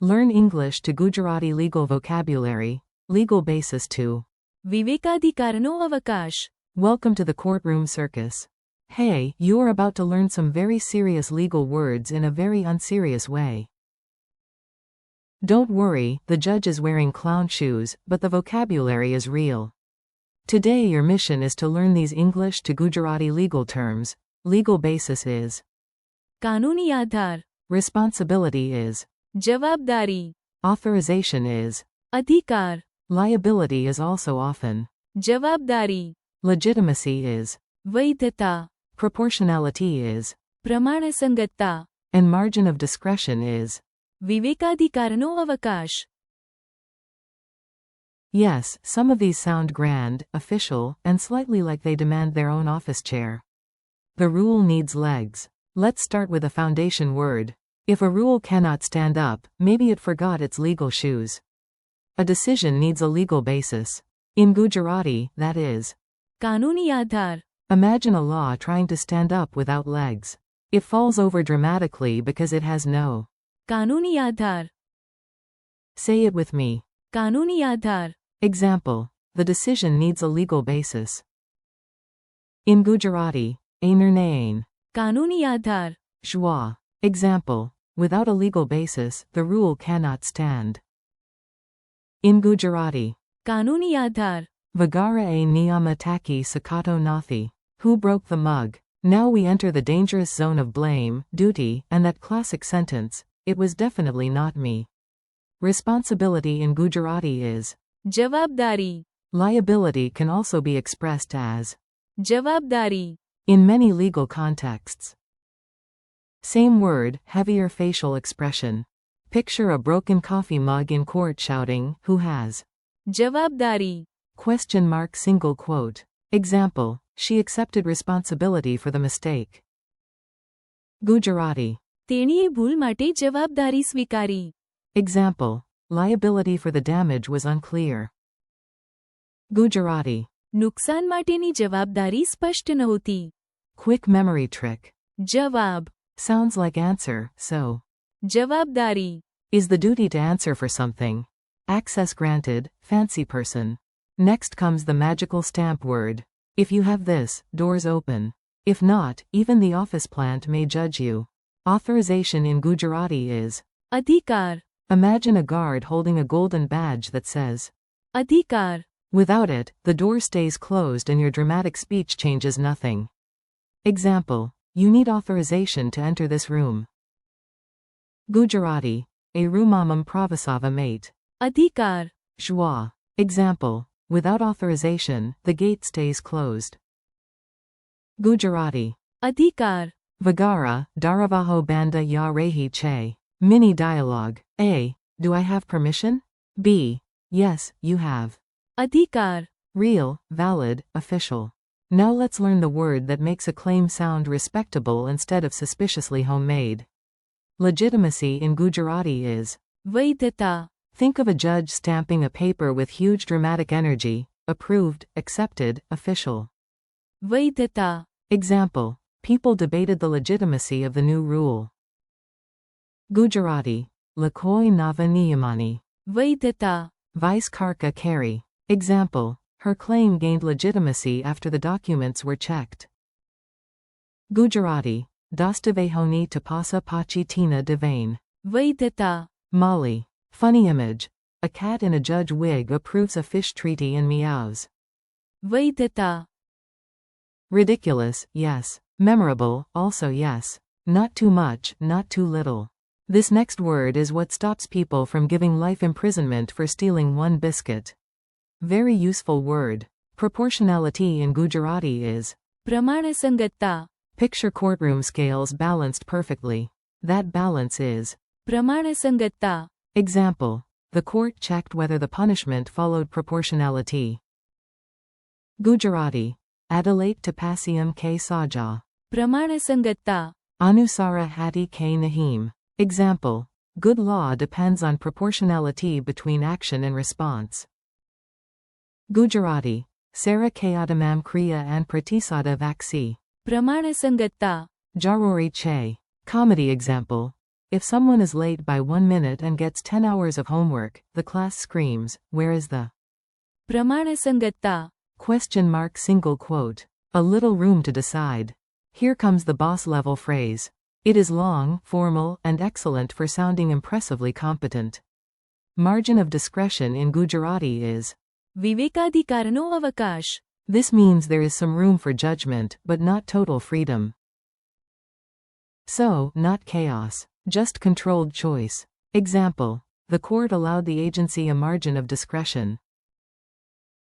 Learn English to Gujarati legal vocabulary, legal basis to. વિવેકાધિકારનો અવકાશ. Welcome to the courtroom circus. Hey, you are about to learn some very serious legal words in a very unserious way. Don't worry, the judge is wearing clown shoes, but the vocabulary is real. Today your mission is to learn these English to Gujarati legal terms. Legal basis is. કાનૂની આધાર. Responsibility is. જવાબદારી. Authorization is. અધિકાર. Liability is also often. જવાબદારી. Legitimacy is. વૈધતા. Proportionality is. પ્રમાણસંગતતા. And margin of discretion is. વિવેકાધિકારનો અવકાશ. Yes, some of these sound grand, official, and slightly like they demand their own office chair. The rule needs legs. Let's start with a foundation word. If a rule cannot stand up, maybe it forgot its legal shoes. A decision needs a legal basis. In Gujarati, that is. કાનૂની આધાર. Imagine a law trying to stand up without legs. It falls over dramatically because it has no. કાનૂની આધાર. Say it with me. કાનૂની આધાર. Example. The decision needs a legal basis. In Gujarati, a nirnayan. કાનૂની આધાર. Schwa. Example. Without a legal basis, the rule cannot stand. In Gujarati. કાનૂની આધાર. Vagara a niyama taki sakato nathi. Who broke the mug? Now we enter the dangerous zone of blame, duty, and that classic sentence, it was definitely not me. Responsibility in Gujarati is. જવાબદારી. Liability can also be expressed as. જવાબદારી. In many legal contexts. Same word, heavier facial expression. Picture a broken coffee mug in court shouting, who has? જવાબદારી. Question mark single quote. Example, she accepted responsibility for the mistake. Gujarati. તેણીએ ભૂલ માટે જવાબદારી સ્વીકારી. Example, liability for the damage was unclear. Gujarati. નુકસાન માટેની જવાબદારી સ્પષ્ટ નહોતી. Quick memory trick. જવાબ. Sounds like answer, so. જવાબદારી. Is the duty to answer for something. Access granted, fancy person. Next comes the magical stamp word. If you have this, doors open. If not, even the office plant may judge you. Authorization in Gujarati is. અધિકાર. Imagine a guard holding a golden badge that says. અધિકાર. Without it, the door stays closed and your dramatic speech changes nothing. Example, you need authorization to enter this room. Gujarati. A rumamam pravasava mate. અધિકાર. Schwa. Example, without authorization, the gate stays closed. Gujarati. અધિકાર. Vagara, Daravaho Banda Ya Rehi Che. Mini dialogue. A. Do I have permission? B. Yes, you have. અધિકાર. Real, valid, official. Now let's learn the word that makes a claim sound respectable instead of suspiciously homemade. Legitimacy in Gujarati is. વૈધતા. Think of a judge stamping a paper with huge dramatic energy, approved, accepted, official. વૈધતા. Example, people debated the legitimacy of the new rule. Gujarati. Lakoi Nava Niyamani. વૈધતા. Vice Karka Carry. Example, her claim gained legitimacy after the documents were checked. Gujarati. Dostavehoni Tapasa Pachi Tina Devane. વૈધતા. Mali. Funny image. A cat in a judge wig approves a fish treaty and meows. વૈધતા. Ridiculous, yes. Memorable, also yes. Not too much, not too little. This next word is what stops people from giving life imprisonment for stealing one biscuit. Very useful word. Proportionality in Gujarati is. પ્રમાણસંગતતા. Picture courtroom scales balanced perfectly. That balance is. પ્રમાણસંગતતા. Example, the court checked whether the punishment followed proportionality. Gujarati. Adalate Tapasium K Saja. પ્રમાણસંગતતા. Anusara Hati K Nahim. Example, good law depends on proportionality between action and response. Gujarati. Sara Kayadamam Kriya and Pratisada Vaksi. પ્રમાણસંગતતા. Jarori Che. Comedy example. If someone is late by 1 minute and gets 10 hours of homework, the class screams, where is the પ્રમાણસંગતતા. single quote. A little room to decide. Here comes the boss level phrase. It is long, formal, and excellent for sounding impressively competent. Margin of discretion in Gujarati is વિવેકાધિકારનો અવકાશ. This means there is some room for judgment, but not total freedom. So, not chaos, just controlled choice. Example. The court allowed the agency a margin of discretion.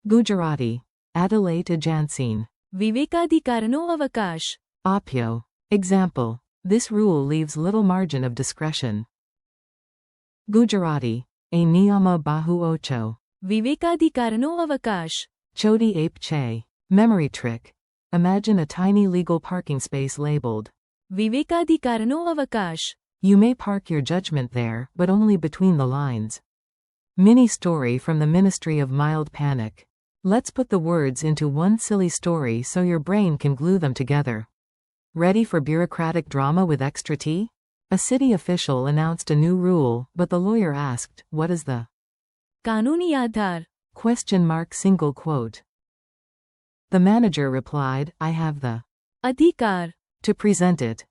Gujarati. Adelaide Ajansine. વિવેકાધિકારનો અવકાશ. Opio. Example. This rule leaves little margin of discretion. Gujarati. A niyama bahu ocho. વિવેકાધિકારનો અવકાશ. Chodi ape che. Memory trick. Imagine a tiny legal parking space labeled. વિવેકાધિકારનો અવકાશ. You may park your judgment there, but only between the lines. Mini story from the Ministry of Mild Panic. Let's put the words into one silly story so your brain can glue them together. Ready for bureaucratic drama with extra tea? A city official announced a new rule, but the lawyer asked, what is the કાનૂની આધાર. single quote. The manager replied, I have the અધિકાર. to present it.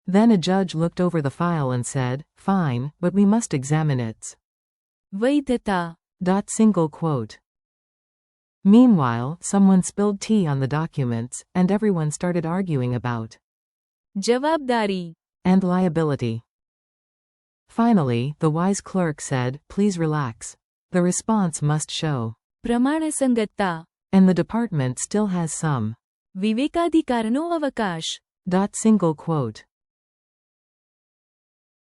Then a judge looked over the file and said, fine, but we must examine its વૈધતા. single quote. Meanwhile, someone spilled tea on the documents, and everyone started arguing about જવાબદારી. and liability. Finally, the wise clerk said, please relax. The response must show. પ્રમાણસંગતતા. And the department still has some વિવેકાધિકારનો અવકાશ. single quote.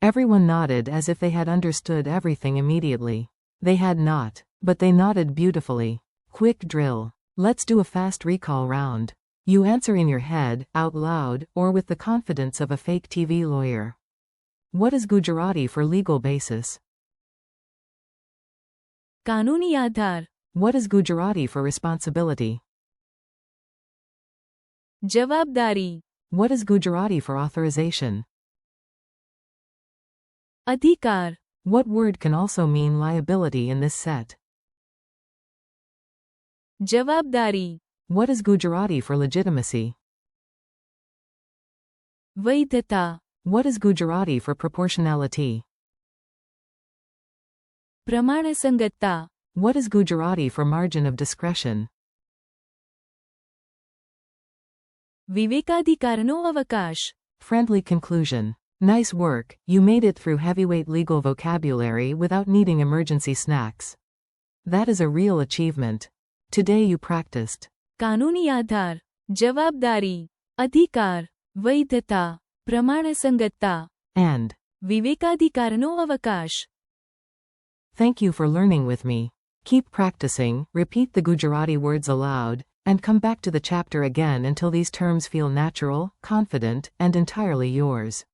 Everyone nodded as if they had understood everything immediately. They had not, but they nodded beautifully. Quick drill. Let's do a fast recall round. You answer in your head, out loud, or with the confidence of a fake TV lawyer. What is Gujarati for legal basis? કાનૂની આધાર. What is Gujarati for responsibility? જવાબદારી. What is Gujarati for authorization? અધિકાર. What word can also mean liability in this set? જવાબદારી. What is Gujarati for legitimacy? વૈધતા. What is Gujarati for proportionality? પ્રમાણસંગતતા. What is Gujarati for margin of discretion? વિવેકાધિકારનો અવકાશ. Friendly conclusion. Nice work, you made it through heavyweight legal vocabulary without needing emergency snacks. That is a real achievement. Today you practiced કાનૂની આધાર. જવાબદારી. અધિકાર. વૈધતા. પ્રમાણસંગતતા. and વિવેકાધિકારનો અવકાશ. Thank you for learning with me. Keep practicing, repeat the Gujarati words aloud, and come back to the chapter again until these terms feel natural, confident, and entirely yours.